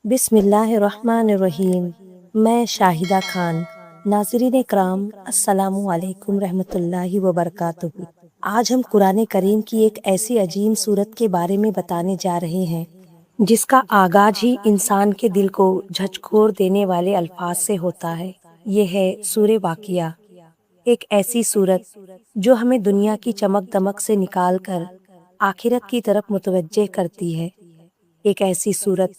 بسم اللہ الرحمن الرحیم۔ میں شاہدہ خان۔ ناظرین اکرام، السلام علیکم رحمۃ اللہ وبرکاتہ۔ آج ہم قرآن کریم کی ایک ایسی عظیم سورت کے بارے میں بتانے جا رہے ہیں جس کا آغاز ہی انسان کے دل کو جھنجھوڑ دینے والے الفاظ سے ہوتا ہے۔ یہ ہے سورہ واقعہ، ایک ایسی سورت جو ہمیں دنیا کی چمک دمک سے نکال کر آخرت کی طرف متوجہ کرتی ہے۔ ایک ایسی سورت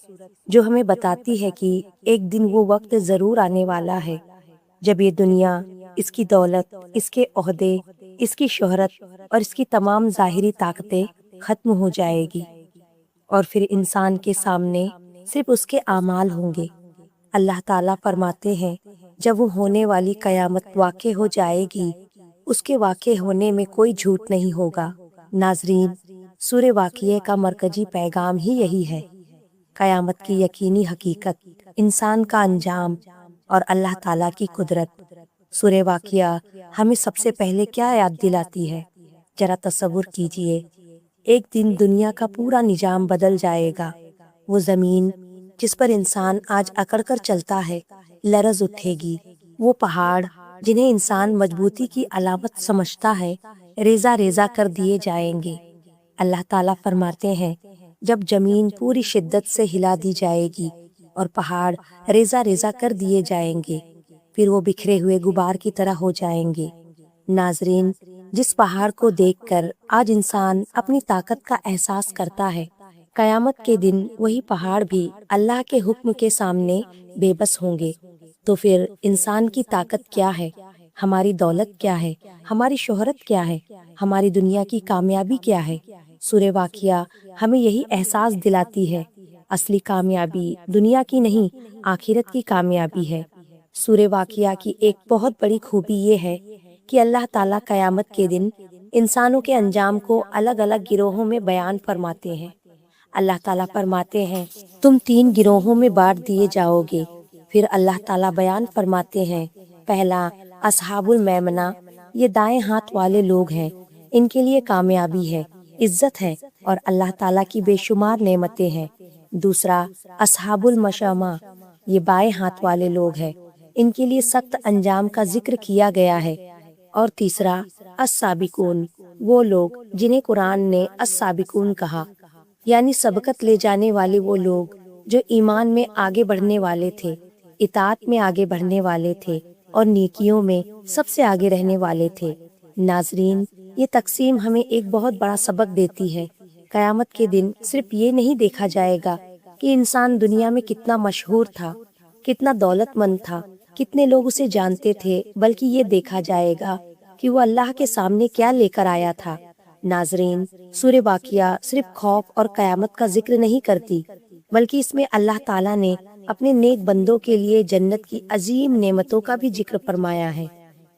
جو ہمیں بتاتی ہے کہ ایک دن وہ وقت ضرور آنے والا ہے جب یہ دنیا، اس کی دولت، اس کے عہدے، اس کی شہرت اور اس کی تمام ظاہری طاقتیں ختم ہو جائے گی، اور پھر انسان کے سامنے صرف اس کے اعمال ہوں گے۔ اللہ تعالیٰ فرماتے ہیں جب وہ ہونے والی قیامت واقع ہو جائے گی، اس کے واقع ہونے میں کوئی جھوٹ نہیں ہوگا۔ ناظرین، سورہ واقعہ کا مرکزی پیغام ہی یہی ہے، قیامت کی یقینی حقیقت، انسان کا انجام اور اللہ تعالیٰ کی قدرت۔ سورہ واقعہ ہمیں سب سے پہلے کیا یاد دلاتی ہے؟ ذرا تصور کیجئے، ایک دن دنیا کا پورا نظام بدل جائے گا۔ وہ زمین جس پر انسان آج اکڑ کر چلتا ہے لرز اٹھے گی۔ وہ پہاڑ جنہیں انسان مضبوطی کی علامت سمجھتا ہے ریزہ ریزہ کر دیے جائیں گے۔ اللہ تعالیٰ فرماتے ہیں جب زمین پوری شدت سے ہلا دی جائے گی اور پہاڑ ریزہ ریزہ کر دیے جائیں گے، پھر وہ بکھرے ہوئے غبار کی طرح ہو جائیں گے۔ ناظرین، جس پہاڑ کو دیکھ کر آج انسان اپنی طاقت کا احساس کرتا ہے، قیامت کے دن وہی پہاڑ بھی اللہ کے حکم کے سامنے بے بس ہوں گے۔ تو پھر انسان کی طاقت کیا ہے؟ ہماری دولت کیا ہے؟ ہماری شہرت کیا ہے؟ ہماری دنیا کی کامیابی کیا ہے؟ سورہ واقعہ ہمیں یہی احساس دلاتی ہے، اصلی کامیابی دنیا کی نہیں، آخرت کی کامیابی ہے۔ سورہ واقعہ کی ایک بہت بڑی خوبی یہ ہے کہ اللہ تعالیٰ قیامت کے دن انسانوں کے انجام کو الگ الگ گروہوں میں بیان فرماتے ہیں۔ اللہ تعالیٰ فرماتے ہیں تم 3 گروہوں میں بانٹ دیے جاؤ گے۔ پھر اللہ تعالیٰ بیان فرماتے ہیں، پہلا اصحاب المیمنہ، یہ دائیں ہاتھ والے لوگ ہیں، ان کے لیے کامیابی ہے، عزت ہے اور اللہ تعالیٰ کی بے شمار نعمتیں ہیں۔ دوسرا اصحاب المشأمہ، یہ بائیں ہاتھ والے لوگ ہیں، ان کے لیے سخت انجام کا ذکر کیا گیا ہے۔ اور تیسرا السابقون، وہ لوگ جنہیں قرآن نے السابقون کہا، یعنی سبقت لے جانے والے وہ لوگ جو ایمان میں آگے بڑھنے والے تھے، اطاعت میں آگے بڑھنے والے تھے اور نیکیوں میں سب سے آگے رہنے والے تھے۔ ناظرین، یہ تقسیم ہمیں ایک بہت بڑا سبق دیتی ہے۔ قیامت کے دن صرف یہ نہیں دیکھا جائے گا کہ انسان دنیا میں کتنا مشہور تھا، کتنا دولت مند تھا، کتنے لوگ اسے جانتے تھے، بلکہ یہ دیکھا جائے گا کہ وہ اللہ کے سامنے کیا لے کر آیا تھا۔ ناظرین، سورہ واقعہ صرف خوف اور قیامت کا ذکر نہیں کرتی، بلکہ اس میں اللہ تعالیٰ نے اپنے نیک بندوں کے لیے جنت کی عظیم نعمتوں کا بھی ذکر فرمایا ہے۔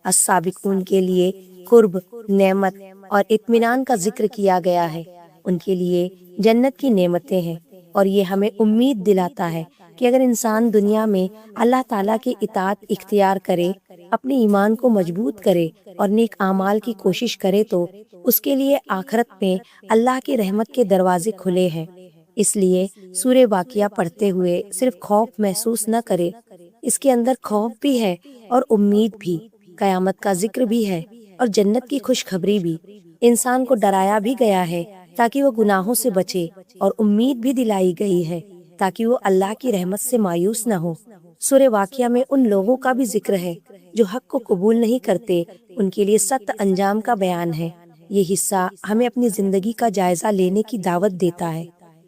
السابقون کے لیے قرب، نعمت اور اطمینان کا ذکر کیا گیا ہے، ان کے لیے جنت کی نعمتیں ہیں، اور یہ ہمیں امید دلاتا ہے کہ اگر انسان دنیا میں اللہ تعالیٰ کی اطاعت اختیار کرے، اپنے ایمان کو مضبوط کرے اور نیک اعمال کی کوشش کرے تو اس کے لیے آخرت میں اللہ کی رحمت کے دروازے کھلے ہیں۔ اس لیے سورہ واقعہ پڑھتے ہوئے صرف خوف محسوس نہ کرے، اس کے اندر خوف بھی ہے اور امید بھی، قیامت کا ذکر بھی ہے اور جنت کی خوشخبری بھی۔ انسان کو ڈرایا بھی گیا ہے تاکہ وہ گناہوں سے بچے، اور امید بھی دلائی گئی ہے تاکہ وہ اللہ کی رحمت سے مایوس نہ ہو۔ سورہ واقعہ میں ان لوگوں کا بھی ذکر ہے جو حق کو قبول نہیں کرتے، ان کے لیے سخت انجام کا بیان ہے۔ یہ حصہ ہمیں اپنی زندگی کا جائزہ لینے کی دعوت دیتا ہے۔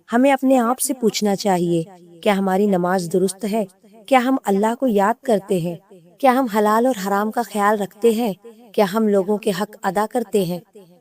ہمیں اپنے آپ سے پوچھنا چاہیے، کیا ہماری نماز درست ہے؟ کیا ہم اللہ کو یاد کرتے ہیں؟ کیا ہم حلال اور حرام کا خیال رکھتے ہیں؟ کیا ہم لوگوں کے حق ادا کرتے ہیں؟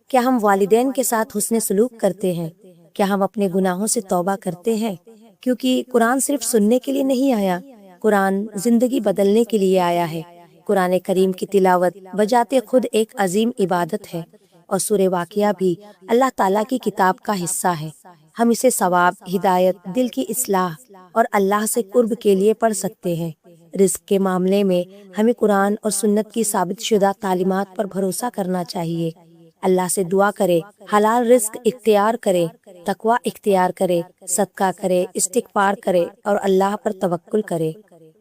کیا ہم والدین کے ساتھ حسن سلوک کرتے ہیں؟ کیا ہم اپنے گناہوں سے توبہ کرتے ہیں؟ کیونکہ قرآن صرف سننے کے لیے نہیں آیا، قرآن زندگی بدلنے کے لیے آیا ہے۔ قرآن کریم کی تلاوت بذات خود ایک عظیم عبادت ہے، اور سورہ واقعہ بھی اللہ تعالیٰ کی کتاب کا حصہ ہے۔ ہم اسے ثواب، ہدایت، دل کی اصلاح اور اللہ سے قرب کے لیے پڑھ سکتے ہیں۔ رزق کے معاملے میں ہمیں قرآن اور سنت کی ثابت شدہ تعلیمات پر بھروسہ کرنا چاہیے۔ اللہ سے دعا کرے، حلال رزق اختیار کرے، تقوی اختیار کرے، صدقہ کرے، استغفار کرے اور اللہ پر توکل کرے۔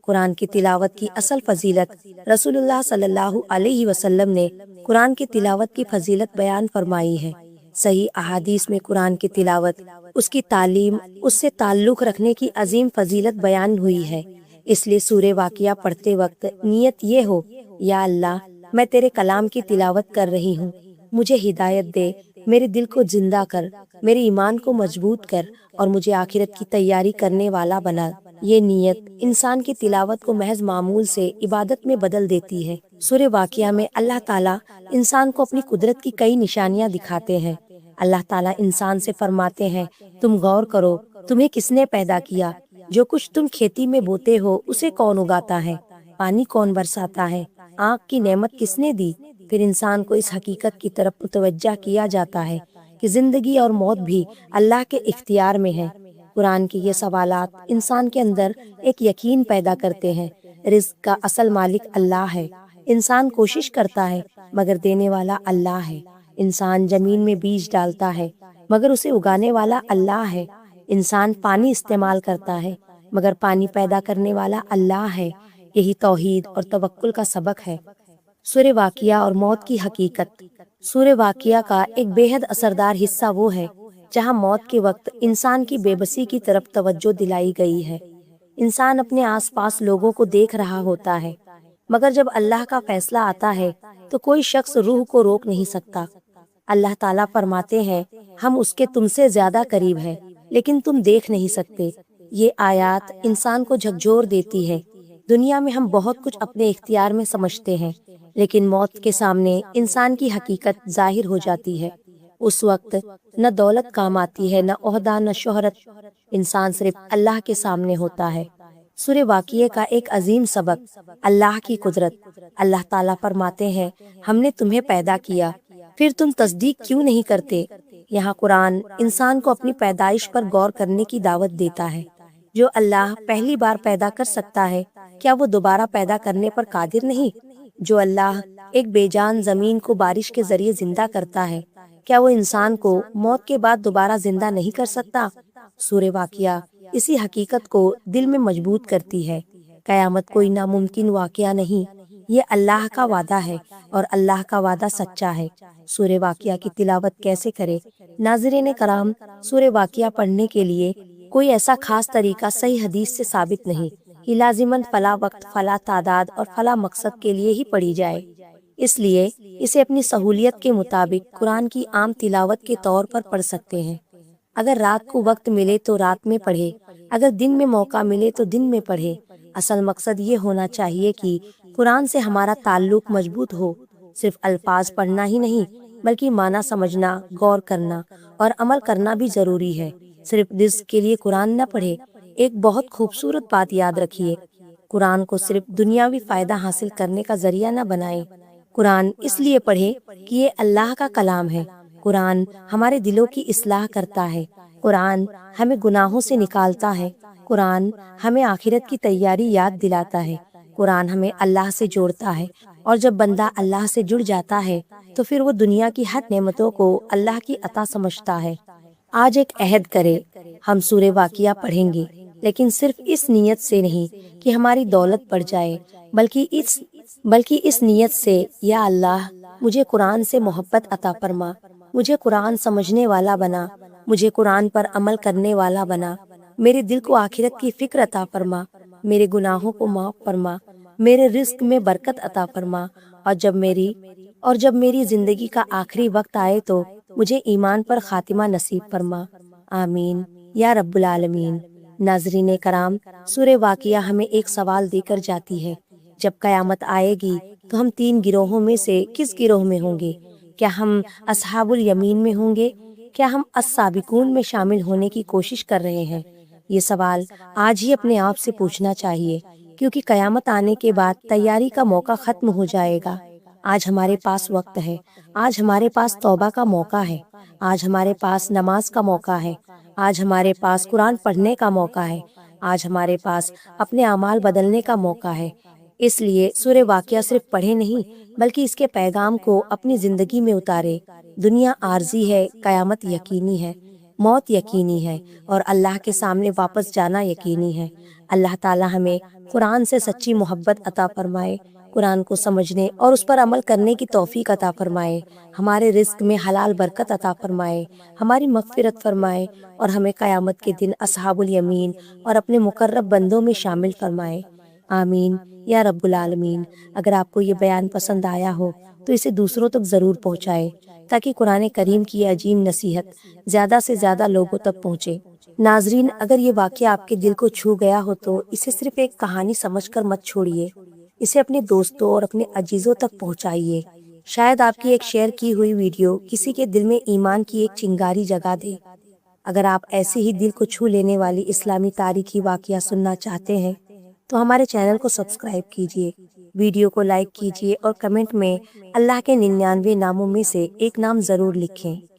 قرآن کی تلاوت کی اصل فضیلت رسول اللہ صلی اللہ علیہ وسلم نے قرآن کی تلاوت کی فضیلت بیان فرمائی ہے۔ صحیح احادیث میں قرآن کی تلاوت، اس کی تعلیم، اس سے تعلق رکھنے کی عظیم فضیلت بیان ہوئی ہے۔ اس لیے سورہ واقعہ پڑھتے وقت نیت یہ ہو، یا اللہ میں تیرے کلام کی تلاوت کر رہی ہوں، مجھے ہدایت دے، میرے دل کو زندہ کر، میرے ایمان کو مضبوط کر اور مجھے آخرت کی تیاری کرنے والا بنا۔ یہ نیت انسان کی تلاوت کو محض معمول سے عبادت میں بدل دیتی ہے۔ سورہ واقعہ میں اللہ تعالیٰ انسان کو اپنی قدرت کی کئی نشانیاں دکھاتے ہیں۔ اللہ تعالیٰ انسان سے فرماتے ہیں، تم غور کرو، تمہیں کس نے پیدا کیا؟ جو کچھ تم کھیتی میں بوتے ہو اسے کون اگاتا ہے؟ پانی کون برساتا ہے؟ آنکھ کی نعمت کس نے دی؟ پھر انسان کو اس حقیقت کی طرف متوجہ کیا جاتا ہے کہ زندگی اور موت بھی اللہ کے اختیار میں ہے۔ قرآن کی یہ سوالات انسان کے اندر ایک یقین پیدا کرتے ہیں، رزق کا اصل مالک اللہ ہے۔ انسان کوشش کرتا ہے مگر دینے والا اللہ ہے۔ انسان زمین میں بیج ڈالتا ہے مگر اسے اگانے والا اللہ ہے۔ انسان پانی استعمال کرتا ہے مگر پانی پیدا کرنے والا اللہ ہے۔ یہی توحید اور توکل کا سبق ہے۔ سورہ واقعہ اور موت کی حقیقت۔ سورہ واقعہ کا ایک بے حد اثردار حصہ وہ ہے جہاں موت کے وقت انسان کی بے بسی کی طرف توجہ دلائی گئی ہے۔ انسان اپنے آس پاس لوگوں کو دیکھ رہا ہوتا ہے مگر جب اللہ کا فیصلہ آتا ہے تو کوئی شخص روح کو روک نہیں سکتا۔ اللہ تعالیٰ فرماتے ہیں، ہم اس کے تم سے زیادہ قریب ہیں لیکن تم دیکھ نہیں سکتے۔ یہ آیات انسان کو جھکجھور دیتی ہے۔ دنیا میں ہم بہت کچھ اپنے اختیار میں سمجھتے ہیں لیکن موت کے سامنے انسان کی حقیقت ظاہر ہو جاتی ہے۔ اس وقت نہ دولت کام آتی ہے، نہ عہدہ، نہ شہرت۔ انسان صرف اللہ کے سامنے ہوتا ہے۔ سورہ واقعہ کا ایک عظیم سبق، اللہ کی قدرت۔ اللہ تعالیٰ فرماتے ہیں، ہم نے تمہیں پیدا کیا، پھر تم تصدیق کیوں نہیں کرتے؟ یہاں قرآن انسان کو اپنی پیدائش پر غور کرنے کی دعوت دیتا ہے۔ جو اللہ پہلی بار پیدا کر سکتا ہے، کیا وہ دوبارہ پیدا کرنے پر قادر نہیں؟ جو اللہ ایک بے جان زمین کو بارش کے ذریعے زندہ کرتا ہے، کیا وہ انسان کو موت کے بعد دوبارہ زندہ نہیں کر سکتا؟ سورہ واقعہ اسی حقیقت کو دل میں مضبوط کرتی ہے۔ قیامت کوئی ناممکن واقعہ نہیں، یہ اللہ کا وعدہ ہے اور اللہ کا وعدہ سچا ہے۔ سورہ واقعہ کی تلاوت کیسے کرے؟ ناظرین کرام، سورہ واقعہ پڑھنے کے لیے کوئی ایسا خاص طریقہ صحیح حدیث سے ثابت نہیں کہ لازماً فلاں وقت، فلاں تعداد اور فلاں مقصد کے لیے ہی پڑھی جائے۔ اس لیے اسے اپنی سہولیت کے مطابق قرآن کی عام تلاوت کے طور پر پڑھ سکتے ہیں۔ اگر رات کو وقت ملے تو رات میں پڑھے، اگر دن میں موقع ملے تو دن میں پڑھے۔ اصل مقصد یہ ہونا چاہیے کہ قرآن سے ہمارا تعلق مضبوط ہو۔ صرف الفاظ پڑھنا ہی نہیں بلکہ معنی سمجھنا، غور کرنا اور عمل کرنا بھی ضروری ہے۔ صرف رزق کے لیے قرآن نہ پڑھے۔ ایک بہت خوبصورت بات یاد رکھیے، قرآن کو صرف دنیاوی فائدہ حاصل کرنے کا ذریعہ نہ بنائیں۔ قرآن اس لیے پڑھے کہ یہ اللہ کا کلام ہے۔ قرآن ہمارے دلوں کی اصلاح کرتا ہے۔ قرآن ہمیں گناہوں سے نکالتا ہے۔ قرآن ہمیں آخرت کی تیاری یاد دلاتا ہے۔ قرآن ہمیں اللہ سے جوڑتا ہے، اور جب بندہ اللہ سے جڑ جاتا ہے تو پھر وہ دنیا کی ہر نعمتوں کو اللہ کی عطا سمجھتا ہے۔ آج ایک عہد کرے، ہم سورہ واقعہ پڑھیں گے، لیکن صرف اس نیت سے نہیں کہ ہماری دولت بڑھ جائے، بلکہ اس نیت سے، یا اللہ مجھے قرآن سے محبت عطا فرما، مجھے قرآن سمجھنے والا بنا، مجھے قرآن پر عمل کرنے والا بنا، میرے دل کو آخرت کی فکر عطا فرما، میرے گناہوں کو معاف فرما، میرے رزق میں برکت عطا فرما، اور جب میری زندگی کا آخری وقت آئے تو مجھے ایمان پر خاتمہ نصیب فرما، آمین یا رب العالمین۔ ناظرین کرام، سورہ واقعہ ہمیں ایک سوال دے کر جاتی ہے، جب قیامت آئے گی تو ہم 3 گروہوں میں سے کس گروہ میں ہوں گے؟ کیا ہم اصحاب الیمین میں ہوں گے؟ کیا ہم السابقون میں شامل ہونے کی کوشش کر رہے ہیں؟ یہ سوال آج ہی اپنے آپ سے پوچھنا چاہیے، کیونکہ قیامت آنے کے بعد تیاری کا موقع ختم ہو جائے گا۔ آج ہمارے پاس وقت ہے، آج ہمارے پاس توبہ کا موقع ہے، آج ہمارے پاس نماز کا موقع ہے، آج ہمارے پاس قرآن پڑھنے کا موقع ہے، آج ہمارے پاس اپنے اعمال بدلنے کا موقع ہے۔ اس لیے سورہ واقعہ صرف پڑھے نہیں بلکہ اس کے پیغام کو اپنی زندگی میں اتارے۔ دنیا عارضی ہے، قیامت یقینی ہے، موت یقینی ہے اور اللہ کے سامنے واپس جانا یقینی ہے۔ اللہ تعالی ہمیں قرآن سے سچی محبت عطا فرمائے، قرآن کو سمجھنے اور اس پر عمل کرنے کی توفیق عطا فرمائے، ہمارے رزق میں حلال برکت عطا فرمائے، ہماری مغفرت فرمائے اور ہمیں قیامت کے دن اصحاب الیمین اور اپنے مقرب بندوں میں شامل فرمائے۔ آمین یا رب العالمین۔ اگر آپ کو یہ بیان پسند آیا ہو تو اسے دوسروں تک ضرور پہنچائے تاکہ قرآن کریم کی یہ عظیم نصیحت زیادہ سے زیادہ لوگوں تک پہنچے۔ ناظرین، اگر یہ واقعہ آپ کے دل کو چھو گیا ہو تو اسے صرف ایک کہانی سمجھ کر مت چھوڑیے، اسے اپنے دوستوں اور اپنے عزیزوں تک پہنچائیے۔ شاید آپ کی ایک شیئر کی ہوئی ویڈیو کسی کے دل میں ایمان کی ایک چنگاری جگا دے۔ اگر آپ ایسے ہی دل کو چھو لینے والی اسلامی تاریخی واقعہ سننا چاہتے ہیں تو ہمارے چینل کو سبسکرائب کیجیے، ویڈیو کو لائک کیجیے اور کمنٹ میں اللہ کے 99 ناموں میں سے ایک نام ضرور لکھیں۔